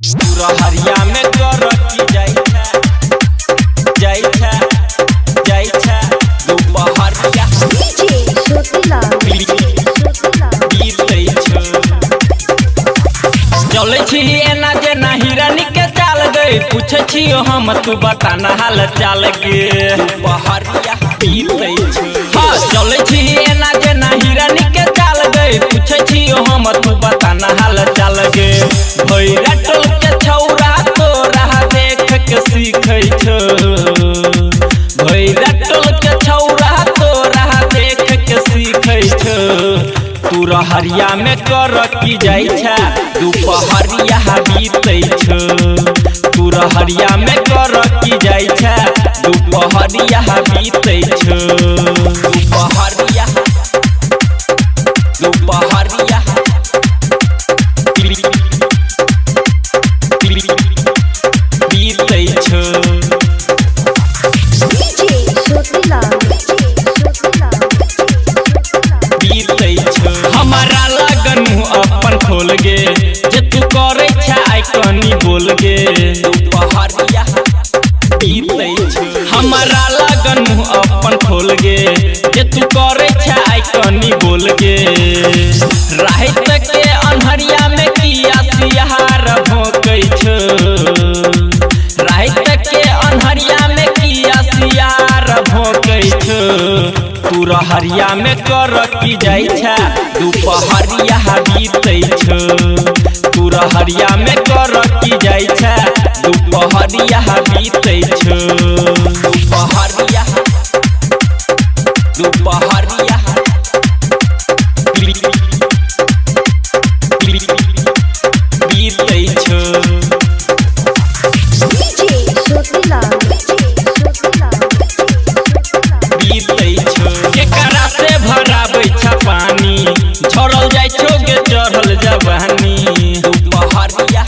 हरिया में कर की जाई छा दोपहरिया चले छी एना जे हिरानी के चाल गए पूछे छी हम तू बताना हाल चाल गे दोपहरिया बीते हाँ चले छी एना जे हिरानी के चाल गए पूछे छी हम तू बताना हाल चाल गे भैरा टोल के छौरा तोरा देख के सीखै छो भैरा टोल के छौरा तोरा देख के सीखै छो तू हरिया में कर की जाई छा दोपहरिया बीते छो तू हरिया में कर की जाई छा दोपहरिया बीते छो दोपहरिया बीते छो हमारा लगन अपन खोल गे जे तू करे छाई कनी बोल गे दोपहरिया बीते छो हमारा लगन अपन खोल गे जे तू करे छाई कनी बोल गे रात के अन्हरिया में किया सियार भोंकै छो रात के अन्हरिया में किया सियार भोंकै छो तू हरिया में कर की जाई छा दोपहरिया बीते छो तू हरिया में कर की जाई छा दोपहरिया बीते छो दोपहरिया बीते छो केकरा से भराबै छा पानी झरल जाय छो गे चढ़ल जवानी दोपहरिया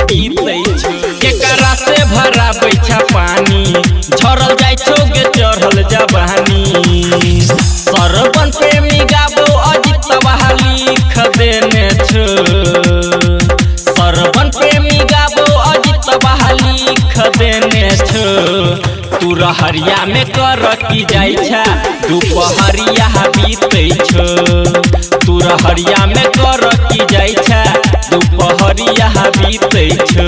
बीते छो केकरा से भराबै छा पानी झरल जाय छो गे चढ़ल जवानी सरवन प्रेमी गाबो अजित लिख देने छो सरवन प्रेमी गाबो अजित लिख देने छो तू हरिया में कर की जाई छा दोपहरिया बीते छो तू हरिया में कर की जाई छा दोपहरिया बीते छो।